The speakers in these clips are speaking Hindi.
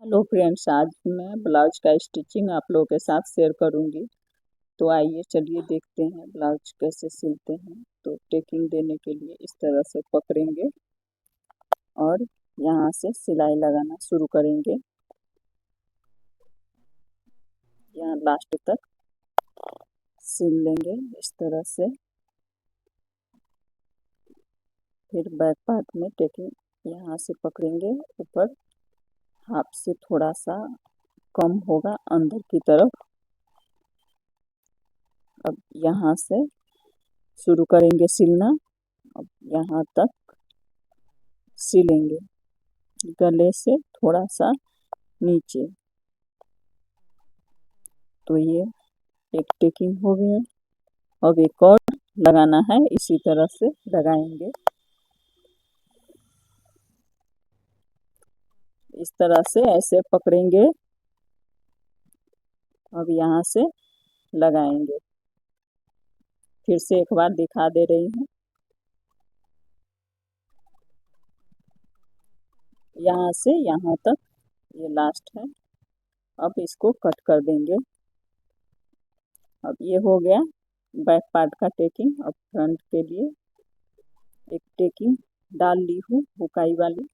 हेलो फ्रेंड्स, आज मैं ब्लाउज का स्टिचिंग आप लोगों के साथ शेयर करूंगी। तो आइए चलिए देखते हैं ब्लाउज कैसे सिलते हैं। तो टेकिंग देने के लिए इस तरह से पकड़ेंगे और यहाँ से सिलाई लगाना शुरू करेंगे, यहाँ लास्ट तक सिल लेंगे इस तरह से। फिर बैक पार्ट में टेकिंग यहाँ से पकड़ेंगे, ऊपर हाफ से थोड़ा सा कम होगा अंदर की तरफ। अब यहाँ से शुरू करेंगे सिलना, अब यहाँ तक सिलेंगे गले से थोड़ा सा नीचे। तो ये एक टेकिंग हो गया। अब एक और लगाना है, इसी तरह से लगाएंगे, इस तरह से ऐसे पकड़ेंगे। अब यहाँ से लगाएंगे, फिर से एक बार दिखा दे रही हूँ। यहाँ से यहाँ तक ये लास्ट है। अब इसको कट कर देंगे। अब ये हो गया बैक पार्ट का टेकिंग। अब फ्रंट के लिए एक टेकिंग डाल ली हूँ बुकाई वाली।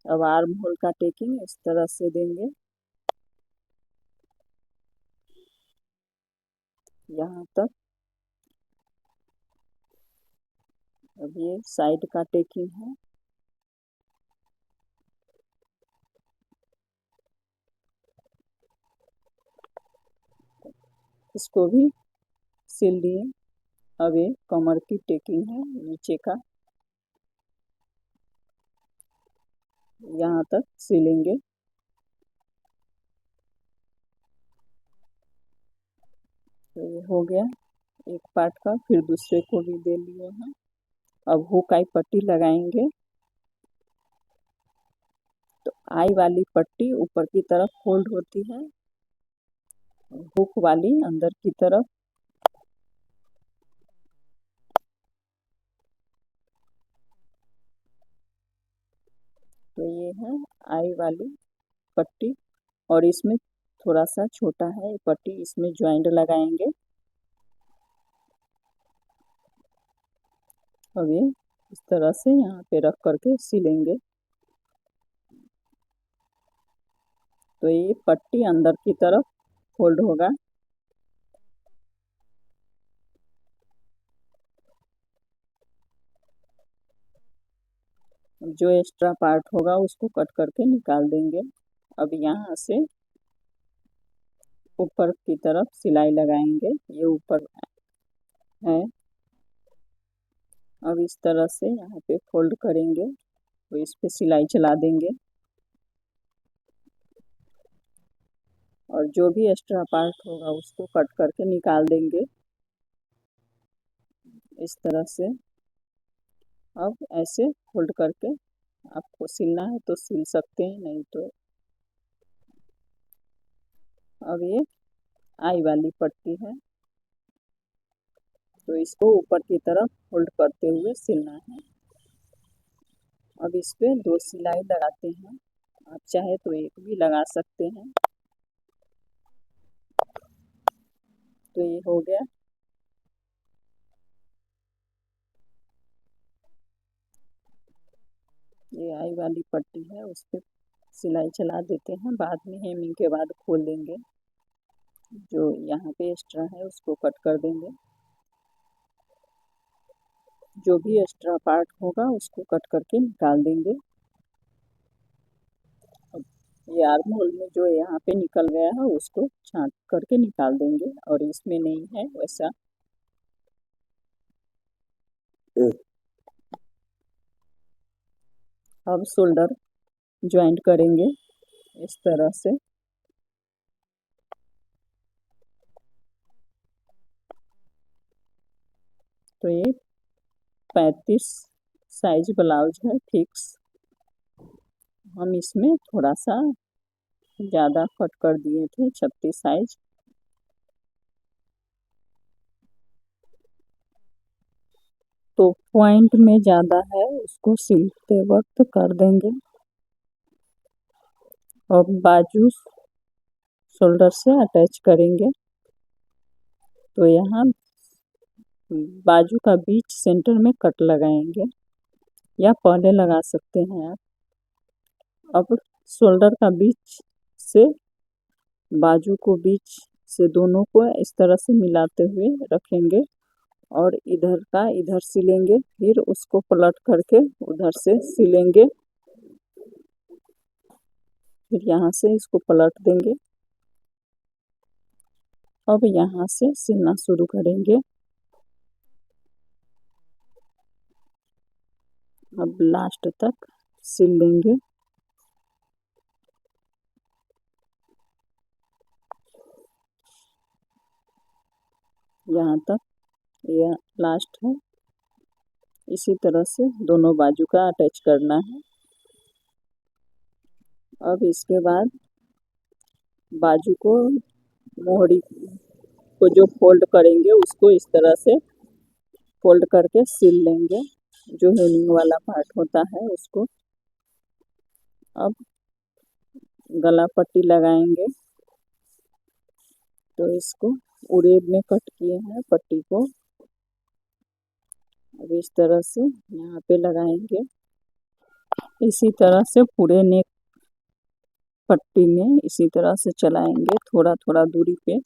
अब आर्म होल का टेकिंग इस तरह से देंगे, यहाँ तक। अब ये साइड का टेकिंग है, इसको भी सिल दिए। अब ये कमर की टेकिंग है नीचे का, यहाँ तक सिलेंगे। तो ये हो गया एक पार्ट का। फिर दूसरे को भी दे लिए हैं। अब हुकाई पट्टी लगाएंगे। तो आई वाली पट्टी ऊपर की तरफ फोल्ड होती है, हुक वाली अंदर की तरफ। तो ये है आई वाली पट्टी, और इसमें थोड़ा सा छोटा है पट्टी, इसमें ज्वाइंट लगाएंगे। अब ये इस तरह से यहाँ पे रख करके सिलेंगे। तो ये पट्टी अंदर की तरफ फोल्ड होगा। जो एक्स्ट्रा पार्ट होगा उसको कट करके निकाल देंगे। अब यहाँ से ऊपर की तरफ सिलाई लगाएंगे, ये ऊपर है। अब इस तरह से यहाँ पे फोल्ड करेंगे, तो इस पे सिलाई चला देंगे। और जो भी एक्स्ट्रा पार्ट होगा उसको कट करके निकाल देंगे इस तरह से। अब ऐसे फोल्ड करके आपको सिलना है तो सिल सकते हैं, नहीं तो। अब ये आई वाली पट्टी है, तो इसको ऊपर की तरफ फोल्ड करते हुए सिलना है। अब इस पे 2 सिलाई लगाते हैं, आप चाहे तो एक भी लगा सकते हैं। तो ये हो गया। ये आई वाली पट्टी है, उस पर सिलाई चला देते हैं, बाद में हेमिंग के बाद खोल देंगे। जो यहाँ पे एक्स्ट्रा है उसको कट कर देंगे। जो भी एक्स्ट्रा पार्ट होगा उसको कट करके निकाल देंगे। अब ये आर्म होल में जो यहाँ पे निकल गया है उसको छांट करके निकाल देंगे, और इसमें नहीं है वैसा। अब शोल्डर ज्वाइंट करेंगे इस तरह से। तो ये 35 साइज ब्लाउज है फिक्स। हम इसमें थोड़ा सा ज़्यादा कट कर दिए थे, 36 साइज। तो पॉइंट में ज़्यादा है, उसको सिलते वक्त कर देंगे। और बाजू शोल्डर से अटैच करेंगे। तो यहाँ बाजू का बीच सेंटर में कट लगाएंगे, या पहले लगा सकते हैं आप। अब शोल्डर का बीच से बाजू को बीच से दोनों को इस तरह से मिलाते हुए रखेंगे और इधर का इधर सिलेंगे, फिर उसको पलट करके उधर से सिलेंगे, फिर यहाँ से इसको पलट देंगे। अब यहाँ से सिलना शुरू करेंगे। अब लास्ट तक सिल लेंगे। यहाँ तक यह लास्ट है। इसी तरह से दोनों बाजू का अटैच करना है। अब इसके बाद बाजू को मोहरी को जो फोल्ड करेंगे उसको इस तरह से फोल्ड करके सिल लेंगे, जो हेमिंग वाला पार्ट होता है उसको। अब गला पट्टी लगाएंगे। तो इसको उरेब में कट किए हैं पट्टी को। अब इस तरह से यहाँ पे लगाएंगे। इसी तरह से पूरे नेक पट्टी में इसी तरह से चलाएंगे, थोड़ा थोड़ा दूरी पे।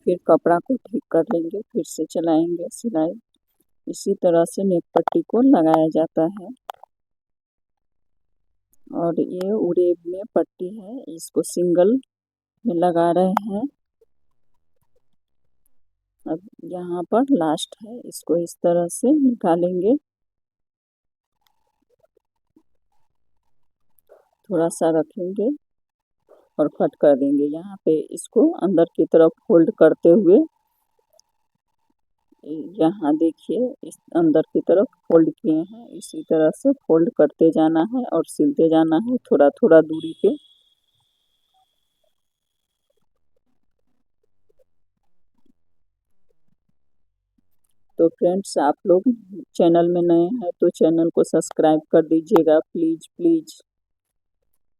फिर कपड़ा को ठीक कर लेंगे, फिर से चलाएंगे सिलाई। इसी तरह से नेक पट्टी को लगाया जाता है। और ये उरेब में पट्टी है, इसको सिंगल में लगा रहे हैं। अब यहाँ पर लास्ट है, इसको इस तरह से निकालेंगे। थोड़ा सा रखेंगे और कट कर देंगे। यहाँ पे इसको अंदर की तरफ फोल्ड करते हुए, यहाँ देखिए इस अंदर की तरफ फोल्ड किए हैं। इसी तरह से फोल्ड करते जाना है और सिलते जाना है थोड़ा थोड़ा दूरी पे। तो फ्रेंड्स, आप लोग चैनल में नए हैं तो चैनल को सब्सक्राइब कर दीजिएगा प्लीज़ प्लीज़।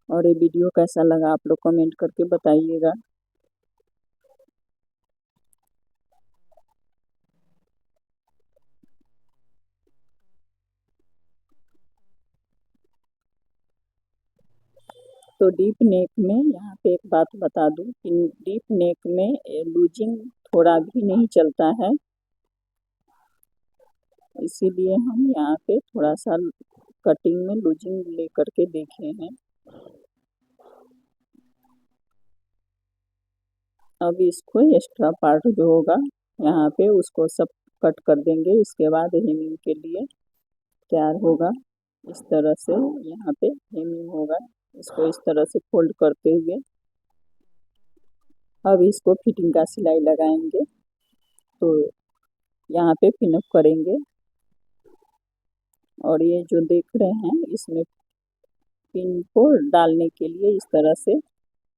और ये वीडियो कैसा लगा आप लोग कमेंट करके बताइएगा। तो डीप नेक में यहाँ पे एक बात बता दूँ कि डीप नेक में लूजिंग थोड़ा भी नहीं चलता है, इसीलिए हम यहाँ पे थोड़ा सा कटिंग में लूजिंग लेकर के देखे हैं। अब इसको एक्स्ट्रा पार्ट जो होगा यहाँ पे उसको सब कट कर देंगे। इसके बाद हेमिंग के लिए तैयार होगा। इस तरह से यहाँ पे हेमिंग होगा। इसको इस तरह से फोल्ड करते हुए अब इसको फिटिंग का सिलाई लगाएंगे। तो यहाँ पे पिन अप करेंगे और ये जो देख रहे हैं इसमें पिन को डालने के लिए इस तरह से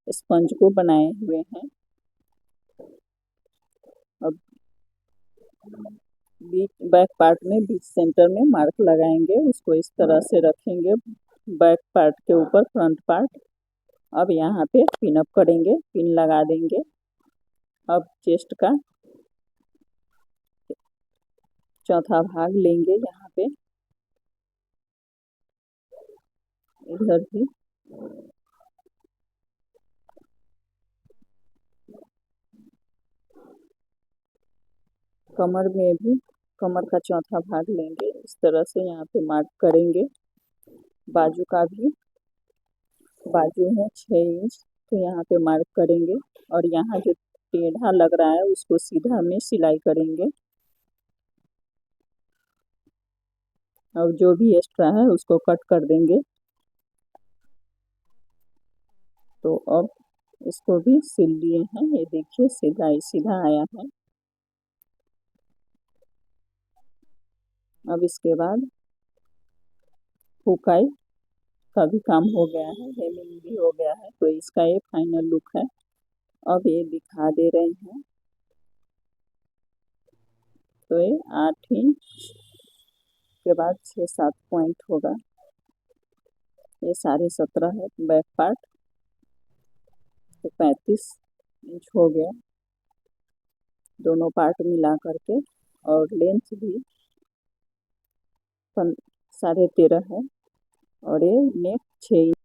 स्पंज को बनाए हुए हैं। अब बीच बैक पार्ट में बीच सेंटर में मार्क लगाएंगे, उसको इस तरह से रखेंगे बैक पार्ट के ऊपर फ्रंट पार्ट। अब यहाँ पे पिन अप करेंगे, पिन लगा देंगे। अब चेस्ट का चौथा भाग लेंगे यहाँ पे, इधर भी कमर में भी कमर का चौथा भाग लेंगे। इस तरह से यहाँ पे मार्क करेंगे। बाजू का भी बाजू है 6 इंच, तो यहाँ पे मार्क करेंगे और यहाँ जो टेढ़ा लग रहा है उसको सीधा में सिलाई करेंगे। और जो भी एक्स्ट्रा है उसको कट कर देंगे। तो अब इसको भी सिल लिए हैं, ये देखिए सिलाई सीधा आया है। अब इसके बाद हुकाई का भी काम हो गया है, हेमिंग भी हो गया है, तो इसका ये फाइनल लुक है। अब ये दिखा दे रहे हैं। तो ये 8 इंच के बाद 6-7 पॉइंट होगा। ये 17.5 है बैक पार्ट, तो 35 इंच हो गया दोनों पार्ट मिला करके। और लेंथ भी 13.5 है और ये नेक 6 इंच